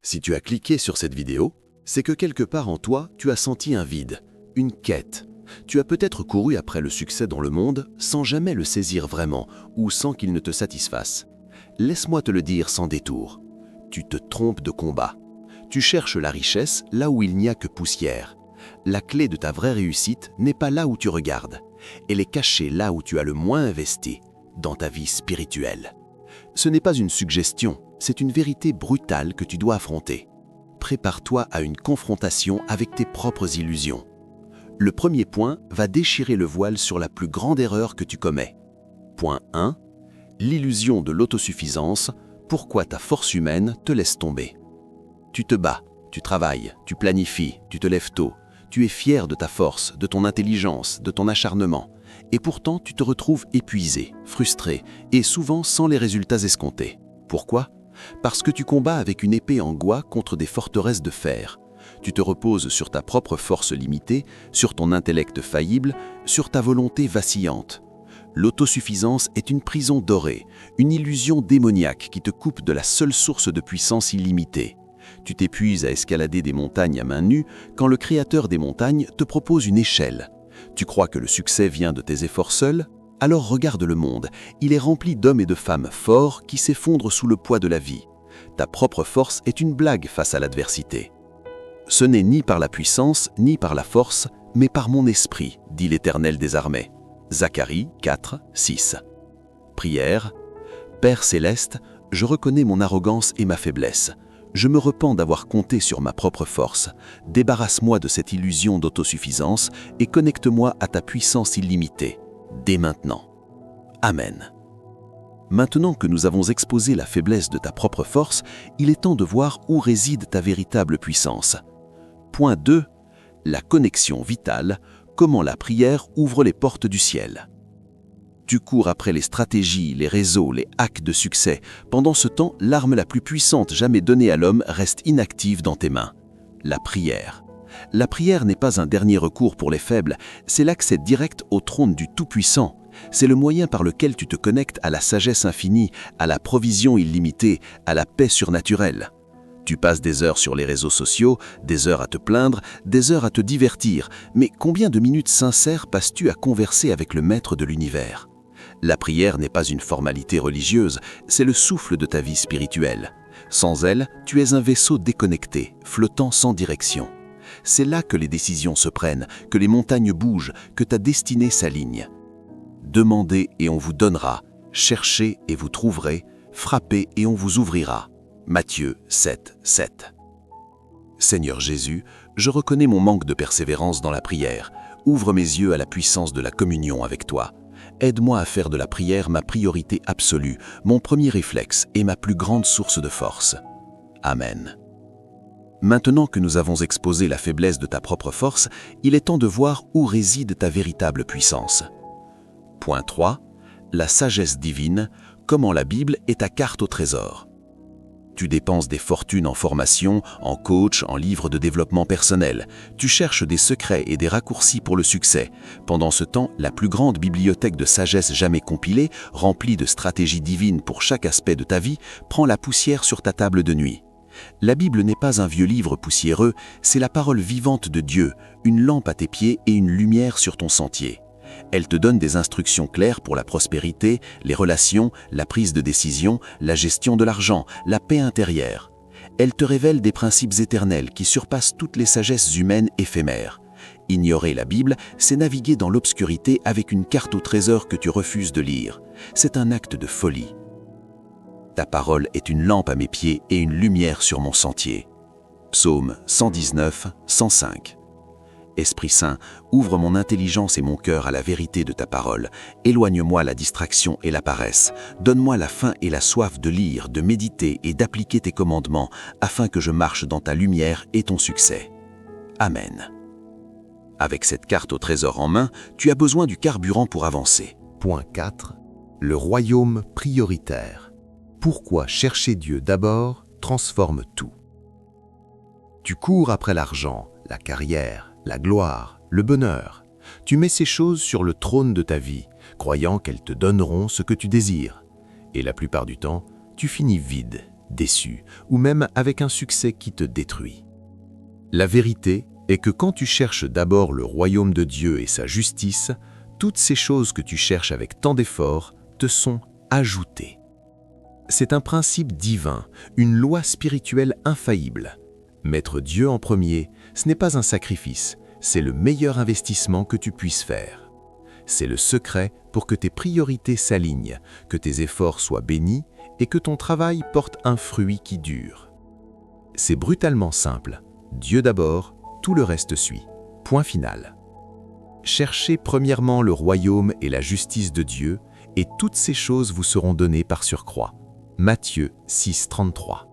Si tu as cliqué sur cette vidéo, c'est que quelque part en toi, tu as senti un vide, une quête. Tu as peut-être couru après le succès dans le monde sans jamais le saisir vraiment ou sans qu'il ne te satisfasse. Laisse-moi te le dire sans détour. Tu te trompes de combat. Tu cherches la richesse là où il n'y a que poussière. La clé de ta vraie réussite n'est pas là où tu regardes. Elle est cachée là où tu as le moins investi, dans ta vie spirituelle. Ce n'est pas une suggestion, c'est une vérité brutale que tu dois affronter. Prépare-toi à une confrontation avec tes propres illusions. Le premier point va déchirer le voile sur la plus grande erreur que tu commets. Point 1. L'illusion de l'autosuffisance, pourquoi ta force humaine te laisse tomber. Tu te bats, tu travailles, tu planifies, tu te lèves tôt. Tu es fier de ta force, de ton intelligence, de ton acharnement. Et pourtant, tu te retrouves épuisé, frustré et souvent sans les résultats escomptés. Pourquoi ? Parce que tu combats avec une épée en bois contre des forteresses de fer. Tu te reposes sur ta propre force limitée, sur ton intellect faillible, sur ta volonté vacillante. L'autosuffisance est une prison dorée, une illusion démoniaque qui te coupe de la seule source de puissance illimitée. Tu t'épuises à escalader des montagnes à main nue quand le créateur des montagnes te propose une échelle. Tu crois que le succès vient de tes efforts seuls ? Alors regarde le monde, il est rempli d'hommes et de femmes forts qui s'effondrent sous le poids de la vie. Ta propre force est une blague face à l'adversité. Ce n'est ni par la puissance, ni par la force, mais par mon esprit, dit l'Éternel des armées. Zacharie 4, 6. Prière. Père céleste, je reconnais mon arrogance et ma faiblesse. Je me repens d'avoir compté sur ma propre force. Débarrasse-moi de cette illusion d'autosuffisance et connecte-moi à ta puissance illimitée, dès maintenant. Amen. Maintenant que nous avons exposé la faiblesse de ta propre force, il est temps de voir où réside ta véritable puissance. Point 2. La connexion vitale, comment la prière ouvre les portes du ciel. Tu cours après les stratégies, les réseaux, les hacks de succès. Pendant ce temps, l'arme la plus puissante jamais donnée à l'homme reste inactive dans tes mains. La prière. La prière n'est pas un dernier recours pour les faibles, c'est l'accès direct au trône du Tout-Puissant. C'est le moyen par lequel tu te connectes à la sagesse infinie, à la provision illimitée, à la paix surnaturelle. Tu passes des heures sur les réseaux sociaux, des heures à te plaindre, des heures à te divertir, mais combien de minutes sincères passes-tu à converser avec le maître de l'univers ? La prière n'est pas une formalité religieuse, c'est le souffle de ta vie spirituelle. Sans elle, tu es un vaisseau déconnecté, flottant sans direction. C'est là que les décisions se prennent, que les montagnes bougent, que ta destinée s'aligne. Demandez et on vous donnera, cherchez et vous trouverez, frappez et on vous ouvrira. Matthieu 7, 7. Seigneur Jésus, je reconnais mon manque de persévérance dans la prière. Ouvre mes yeux à la puissance de la communion avec toi. Aide-moi à faire de la prière ma priorité absolue, mon premier réflexe et ma plus grande source de force. Amen. Maintenant que nous avons exposé la faiblesse de ta propre force, il est temps de voir où réside ta véritable puissance. Point 3. La sagesse divine, comment la Bible est ta carte au trésor. Tu dépenses des fortunes en formation, en coach, en livres de développement personnel. Tu cherches des secrets et des raccourcis pour le succès. Pendant ce temps, la plus grande bibliothèque de sagesse jamais compilée, remplie de stratégies divines pour chaque aspect de ta vie, prend la poussière sur ta table de nuit. La Bible n'est pas un vieux livre poussiéreux, c'est la parole vivante de Dieu, une lampe à tes pieds et une lumière sur ton sentier. Elle te donne des instructions claires pour la prospérité, les relations, la prise de décision, la gestion de l'argent, la paix intérieure. Elle te révèle des principes éternels qui surpassent toutes les sagesses humaines éphémères. Ignorer la Bible, c'est naviguer dans l'obscurité avec une carte au trésor que tu refuses de lire. C'est un acte de folie. Ta parole est une lampe à mes pieds et une lumière sur mon sentier. Psaume 119, 105. Esprit Saint, ouvre mon intelligence et mon cœur à la vérité de ta parole. Éloigne-moi la distraction et la paresse. Donne-moi la faim et la soif de lire, de méditer et d'appliquer tes commandements, afin que je marche dans ta lumière et ton succès. Amen. Avec cette carte au trésor en main, tu as besoin du carburant pour avancer. Point 4. Le royaume prioritaire. Pourquoi chercher Dieu d'abord transforme tout. Tu cours après l'argent, la carrière, la gloire, le bonheur. Tu mets ces choses sur le trône de ta vie, croyant qu'elles te donneront ce que tu désires. Et la plupart du temps, tu finis vide, déçu, ou même avec un succès qui te détruit. La vérité est que quand tu cherches d'abord le royaume de Dieu et sa justice, toutes ces choses que tu cherches avec tant d'efforts te sont ajoutées. C'est un principe divin, une loi spirituelle infaillible. Mettre Dieu en premier, ce n'est pas un sacrifice, c'est le meilleur investissement que tu puisses faire. C'est le secret pour que tes priorités s'alignent, que tes efforts soient bénis et que ton travail porte un fruit qui dure. C'est brutalement simple. Dieu d'abord, tout le reste suit. Point final. Cherchez premièrement le royaume et la justice de Dieu, et toutes ces choses vous seront données par surcroît. Matthieu 6, 33.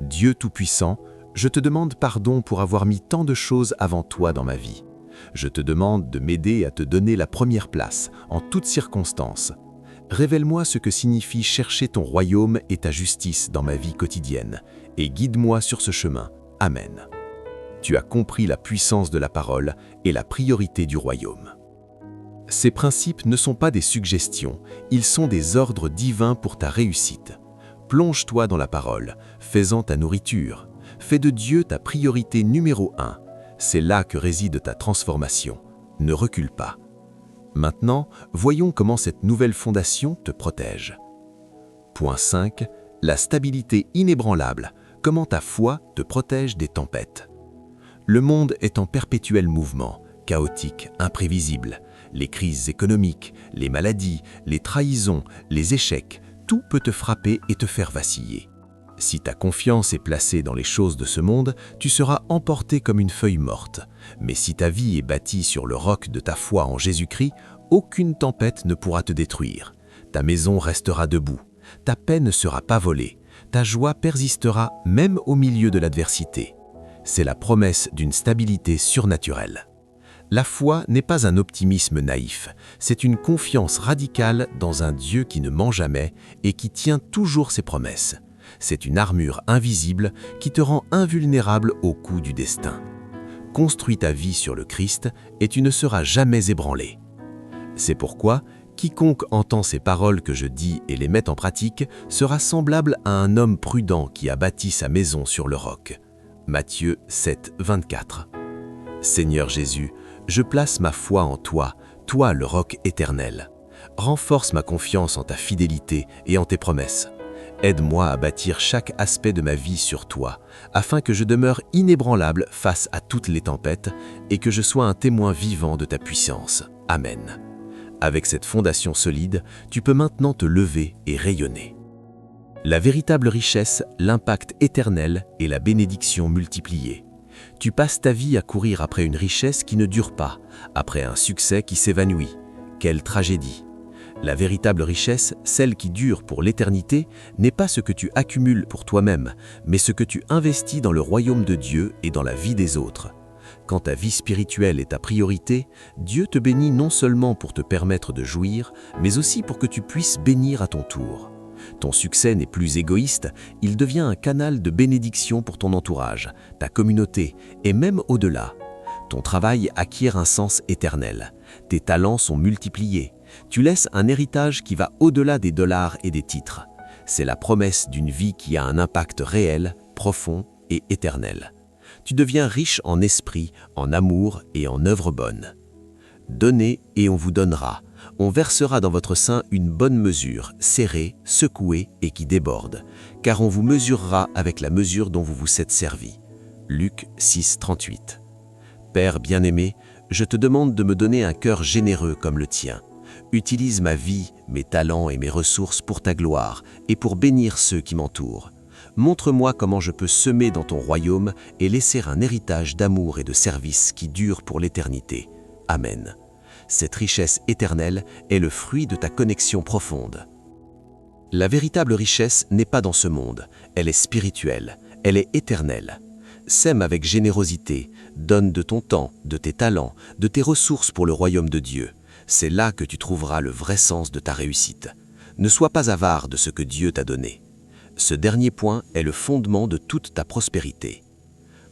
Dieu Tout-Puissant, je te demande pardon pour avoir mis tant de choses avant toi dans ma vie. Je te demande de m'aider à te donner la première place, en toutes circonstances. Révèle-moi ce que signifie chercher ton royaume et ta justice dans ma vie quotidienne, et guide-moi sur ce chemin. Amen. Tu as compris la puissance de la parole et la priorité du royaume. Ces principes ne sont pas des suggestions, ils sont des ordres divins pour ta réussite. Plonge-toi dans la parole, fais-en ta nourriture. Fais de Dieu ta priorité numéro 1. C'est là que réside ta transformation. Ne recule pas. Maintenant, voyons comment cette nouvelle fondation te protège. Point 5. La stabilité inébranlable. Comment ta foi te protège des tempêtes. Le monde est en perpétuel mouvement, chaotique, imprévisible. Les crises économiques, les maladies, les trahisons, les échecs, tout peut te frapper et te faire vaciller. Si ta confiance est placée dans les choses de ce monde, tu seras emporté comme une feuille morte. Mais si ta vie est bâtie sur le roc de ta foi en Jésus-Christ, aucune tempête ne pourra te détruire. Ta maison restera debout. Ta paix ne sera pas volée. Ta joie persistera même au milieu de l'adversité. C'est la promesse d'une stabilité surnaturelle. La foi n'est pas un optimisme naïf, c'est une confiance radicale dans un Dieu qui ne ment jamais et qui tient toujours ses promesses. C'est une armure invisible qui te rend invulnérable aux coups du destin. Construis ta vie sur le Christ et tu ne seras jamais ébranlé. C'est pourquoi, quiconque entend ces paroles que je dis et les met en pratique sera semblable à un homme prudent qui a bâti sa maison sur le roc. Matthieu 7, 24. Seigneur Jésus, je place ma foi en toi, toi le roc éternel. Renforce ma confiance en ta fidélité et en tes promesses. Aide-moi à bâtir chaque aspect de ma vie sur toi, afin que je demeure inébranlable face à toutes les tempêtes et que je sois un témoin vivant de ta puissance. Amen. Avec cette fondation solide, tu peux maintenant te lever et rayonner. La véritable richesse, l'impact éternel et la bénédiction multipliée. Tu passes ta vie à courir après une richesse qui ne dure pas, après un succès qui s'évanouit. Quelle tragédie! La véritable richesse, celle qui dure pour l'éternité, n'est pas ce que tu accumules pour toi-même, mais ce que tu investis dans le royaume de Dieu et dans la vie des autres. Quand ta vie spirituelle est ta priorité, Dieu te bénit non seulement pour te permettre de jouir, mais aussi pour que tu puisses bénir à ton tour. Ton succès n'est plus égoïste, il devient un canal de bénédiction pour ton entourage, ta communauté et même au-delà. Ton travail acquiert un sens éternel. Tes talents sont multipliés. Tu laisses un héritage qui va au-delà des dollars et des titres. C'est la promesse d'une vie qui a un impact réel, profond et éternel. Tu deviens riche en esprit, en amour et en œuvres bonnes. Donnez et on vous donnera. On versera dans votre sein une bonne mesure, serrée, secouée et qui déborde, car on vous mesurera avec la mesure dont vous vous êtes servi. Luc 6, 38. Père bien-aimé, je te demande de me donner un cœur généreux comme le tien. Utilise ma vie, mes talents et mes ressources pour ta gloire et pour bénir ceux qui m'entourent. Montre-moi comment je peux semer dans ton royaume et laisser un héritage d'amour et de service qui dure pour l'éternité. Amen. Cette richesse éternelle est le fruit de ta connexion profonde. La véritable richesse n'est pas dans ce monde, elle est spirituelle, elle est éternelle. Sème avec générosité, donne de ton temps, de tes talents, de tes ressources pour le royaume de Dieu. C'est là que tu trouveras le vrai sens de ta réussite. Ne sois pas avare de ce que Dieu t'a donné. Ce dernier point est le fondement de toute ta prospérité.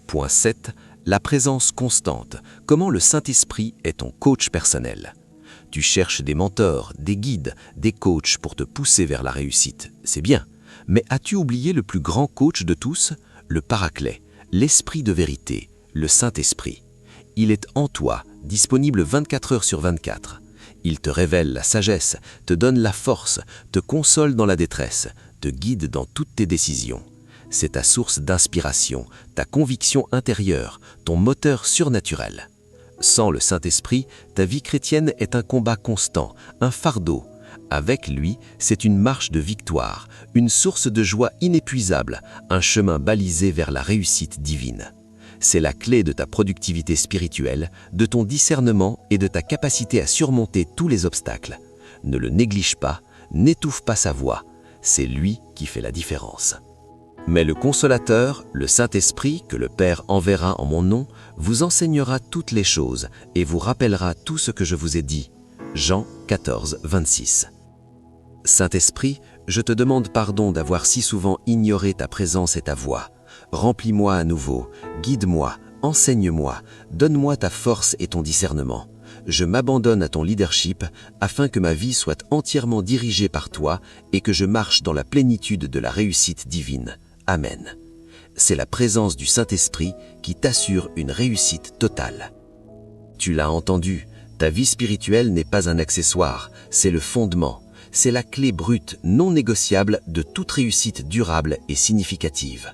Point 7. La présence constante. Comment le Saint-Esprit est ton coach personnel. Tu cherches des mentors, des guides, des coachs pour te pousser vers la réussite. C'est bien. Mais as-tu oublié le plus grand coach de tous, le Paraclet, l'Esprit de vérité, le Saint-Esprit? Il est en toi, disponible 24 heures sur 24. Il te révèle la sagesse, te donne la force, te console dans la détresse, te guide dans toutes tes décisions. C'est ta source d'inspiration, ta conviction intérieure, ton moteur surnaturel. Sans le Saint-Esprit, ta vie chrétienne est un combat constant, un fardeau. Avec lui, c'est une marche de victoire, une source de joie inépuisable, un chemin balisé vers la réussite divine. C'est la clé de ta productivité spirituelle, de ton discernement et de ta capacité à surmonter tous les obstacles. Ne le néglige pas, n'étouffe pas sa voix. C'est lui qui fait la différence. Mais le Consolateur, le Saint-Esprit, que le Père enverra en mon nom, vous enseignera toutes les choses et vous rappellera tout ce que je vous ai dit. Jean 14, 26. Saint-Esprit, je te demande pardon d'avoir si souvent ignoré ta présence et ta voix. Remplis-moi à nouveau, guide-moi, enseigne-moi, donne-moi ta force et ton discernement. Je m'abandonne à ton leadership afin que ma vie soit entièrement dirigée par toi et que je marche dans la plénitude de la réussite divine. Amen. C'est la présence du Saint-Esprit qui t'assure une réussite totale. Tu l'as entendu, ta vie spirituelle n'est pas un accessoire, c'est le fondement. C'est la clé brute, non négociable de toute réussite durable et significative.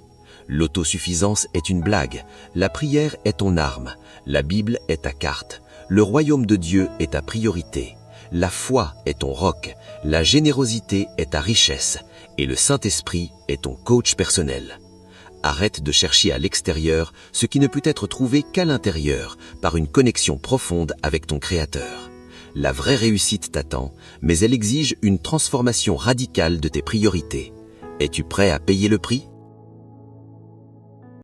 L'autosuffisance est une blague, la prière est ton arme, la Bible est ta carte, le royaume de Dieu est ta priorité, la foi est ton roc, la générosité est ta richesse, et le Saint-Esprit est ton coach personnel. Arrête de chercher à l'extérieur ce qui ne peut être trouvé qu'à l'intérieur, par une connexion profonde avec ton Créateur. La vraie réussite t'attend, mais elle exige une transformation radicale de tes priorités. Es-tu prêt à payer le prix ?